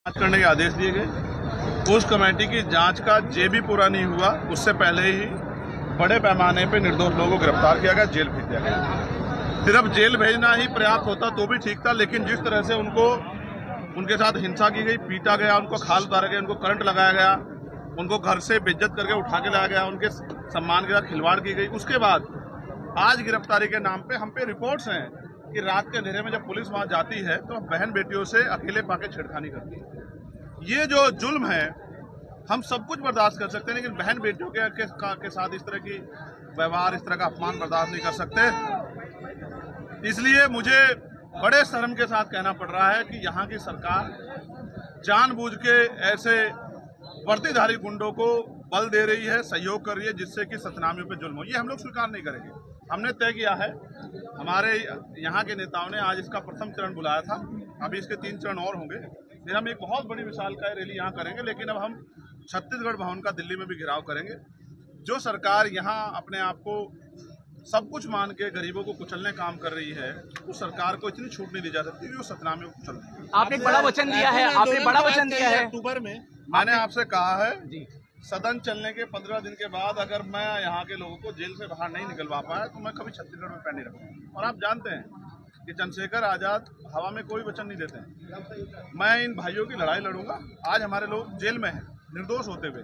जांच करने के आदेश दिए गए। उस कमेटी की जांच का जे भी पूरा नहीं हुआ, उससे पहले ही बड़े पैमाने पे निर्दोष लोगों को गिरफ्तार किया गया, जेल भेज दिया गया। सिर्फ जेल भेजना ही पर्याप्त होता तो भी ठीक था, लेकिन जिस तरह से उनके साथ हिंसा की गई, पीटा गया, उनको खाल उतारा गया, उनको करंट लगाया गया, उनको घर से बेइज्जत करके उठा के लाया गया, उनके सम्मान के साथ खिलवाड़ की गई। उसके बाद आज गिरफ्तारी के नाम पे हम पे रिपोर्ट्स हैं कि रात के अंधेरे में जब पुलिस वहां जाती है तो बहन बेटियों से अकेले पाके छेड़खानी करती है। ये जो जुल्म है हम सब कुछ बर्दाश्त कर सकते हैं, लेकिन बहन बेटियों के साथ इस तरह की व्यवहार, इस तरह का अपमान बर्दाश्त नहीं कर सकते। इसलिए मुझे बड़े शर्म के साथ कहना पड़ रहा है कि यहाँ की सरकार जानबूझ के ऐसे वर्दीधारी गुंडों को बल दे रही है, सहयोग कर रही है, जिससे कि सतनामियों पे जुल्म हो। ये हम लोग स्वीकार नहीं करेंगे। हमने तय किया है, हमारे यहाँ के नेताओं ने आज इसका प्रथम चरण बुलाया था, अभी इसके 3 चरण और होंगे। फिर हम एक बहुत बड़ी विशालकाय रैली यहाँ करेंगे, लेकिन अब हम छत्तीसगढ़ भवन का दिल्ली में भी घेराव करेंगे। जो सरकार यहाँ अपने आप को सब कुछ मान के गरीबों को कुचलने काम कर रही है, उस सरकार को इतनी छूट नहीं दी जा सकती कि वो सतनामियों को कुचल रही है। आपने एक बड़ा वचन दिया है, आपने बड़ा वचन दिया है अक्टूबर में। मैंने आपसे कहा है सदन चलने के 15 दिन के बाद अगर मैं यहाँ के लोगों को जेल से बाहर नहीं निकलवा पाया तो मैं कभी छत्तीसगढ़ में पैर नहीं रखूंगा। और आप जानते हैं कि चंद्रशेखर आजाद हवा में कोई वचन नहीं देते हैं। मैं इन भाइयों की लड़ाई लड़ूंगा। आज हमारे लोग जेल में हैं निर्दोष होते हुए।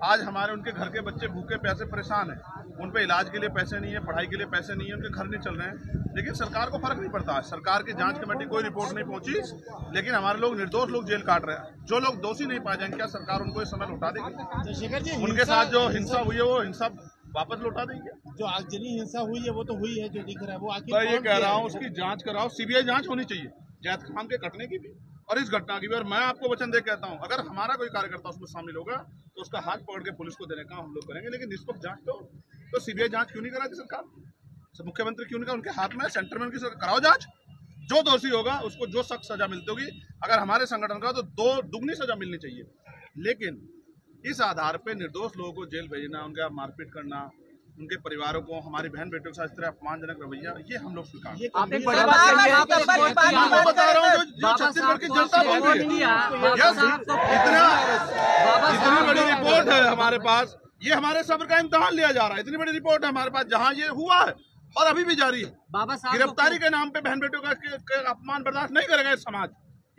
आज हमारे उनके घर के बच्चे भूखे प्यासे परेशान हैं, उन पे इलाज के लिए पैसे नहीं है, पढ़ाई के लिए पैसे नहीं है, उनके घर नहीं चल रहे हैं, लेकिन सरकार को फर्क नहीं पड़ता है। सरकार की जांच कमेटी कोई रिपोर्ट नहीं पहुंची, लेकिन हमारे लोग निर्दोष लोग जेल काट रहे हैं। जो लोग दोषी नहीं पाए जाएंगे, क्या सरकार उनको इस समय लौटा देगी? उनके साथ जो हिंसा हुई है वो हिंसा वापस लौटा देंगे। जो आगजनी हिंसा हुई है वो तो हुई है, जो दिख रहा है वो आखिर मैं ये कह रहा हूँ उसकी जांच कराओ, सीबीआई जांच होनी चाहिए जैद खान के कटने की भी और इस घटना की भी। और मैं आपको वचन दे कहता हूँ, अगर हमारा कोई कार्यकर्ता उसमें शामिल होगा तो उसका हाथ पकड़ के पुलिस को देने का हम लोग करेंगे। लेकिन निष्पक्ष जांच तो सीबीआई जांच क्यों नहीं कराती सरकार? मुख्यमंत्री क्यों नहीं करा? उनके हाथ में सेंटर में उनकी कराओ जांच। जो दोषी होगा उसको जो सख्त सजा मिलती होगी, अगर हमारे संगठन का तो 2 दुगनी सजा मिलनी चाहिए। लेकिन इस आधार पर निर्दोष लोगों को जेल भेजना, उनका मारपीट करना, उनके परिवारों को, हमारी बहन बेटियों के साथ इस तरह अपमानजनक रवैया, ये हम लोग स्वीकार बता रहा हूँ जो छत्तीसगढ़ की जनता बोल रही है। इतनी बड़ी रिपोर्ट है हमारे पास, ये हमारे सब्र का इम्तिहान लिया जा रहा है। इतनी बड़ी रिपोर्ट है हमारे पास जहाँ ये हुआ है और अभी भी जारी है। गिरफ्तारी के नाम पे बहन बेटियों का अपमान बर्दाश्त नहीं करेगा इस समाज।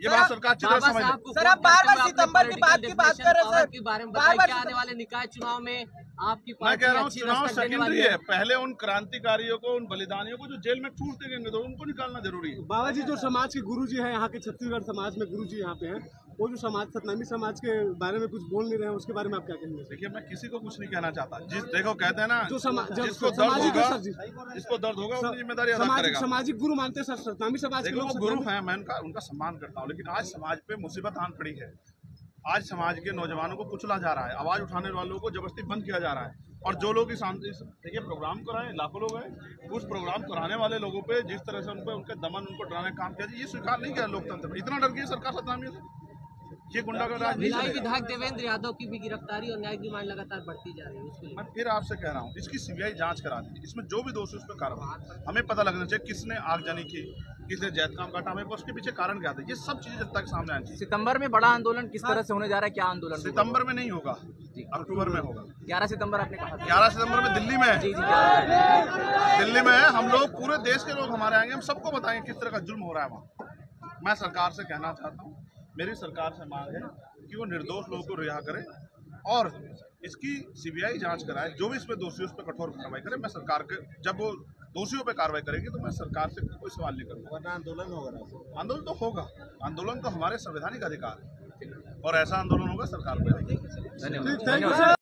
ये बात सरकार अच्छी तरह समझ ले। सर, आप बार-बार सितंबर की बात कर रहे हैं सर, बारे में बताइए कि आने वाले निकाय चुनाव में आपकी मैं कह रहा हूँ चुनाव सेकेंडरी है। पहले उन क्रांतिकारियों को, उन बलिदानियों को जो जेल में ठूसते गएंगे तो उनको निकालना जरूरी है। बाबा जी, जो समाज के गुरु जी हैं, यहाँ के छत्तीसगढ़ समाज में गुरु जी यहाँ पे हैं, वो जो समाज सतनामी समाज के बारे में कुछ बोल नहीं रहे हैं, उसके बारे में आप क्या कहेंगे? देखिए, मैं किसी को कुछ नहीं कहना चाहता। देखो कहते हैं ना, जिसको दर्द होगा उसकी जिम्मेदारी अदा करेगा। सामाजिक गुरु मानते हैं सर, सतनामी समाज के लोग गुरु हैं, मैं उनका सम्मान करता हूँ। लेकिन आज समाज पे मुसीबत आन पड़ी है। आज समाज के नौजवानों को कुचला जा रहा है, आवाज उठाने वालों को जबरदस्ती बंद किया जा रहा है। और जो लोग इस देखिए प्रोग्राम कराए, लाखों लोग हैं, उस प्रोग्राम कराने वाले लोगों पे जिस तरह से उनके दमन, उनको डराने का काम किया जाए, ये स्वीकार नहीं किया लोकतंत्र में। इतना डर गई सरकार सतनामी से। ये गुंडागर्द राज नहीं चलेगा। विधायक देवेंद्र यादव की भी गिरफ्तारी और न्यायिक डिमांड लगातार बढ़ती जा रही है, उसके लिए मैं फिर आपसे कह रहा हूँ, इसकी सीबीआई जांच करा दी, इसमें जो भी दोषी उस पर कार्रवाई। हमें पता लगना चाहिए किसने आगजनी की, किसने जैद काम काटा, हमें उसके पीछे कारण क्या था। ये सब चीजें जब तक सामने आनी चाहिए। सितंबर में बड़ा आंदोलन किस तरह से होने जा रहा है? क्या आंदोलन? सितंबर में नहीं होगा, अक्टूबर में होगा। 11 सितंबर आपने कहा? 11 सितंबर में दिल्ली में है। दिल्ली में है। हम लोग पूरे देश के लोग हमारे आएंगे, हम सबको बताएंगे किस तरह का जुल्म हो रहा है वहाँ। मैं सरकार से कहना चाहता हूँ, मेरी सरकार से मांग है कि वो निर्दोष लोगों को रिहा करे और इसकी सीबीआई जांच कराए। जो भी इसमें दोषी उस पर कठोर कार्रवाई करे। मैं सरकार के, जब वो दोषियों पे कार्रवाई करेगी तो मैं सरकार से कोई सवाल नहीं करूँगा। वरना आंदोलन होगा। आंदोलन तो होगा, आंदोलन तो हमारे संवैधानिक अधिकार है और ऐसा आंदोलन होगा सरकार पे। धन्यवाद।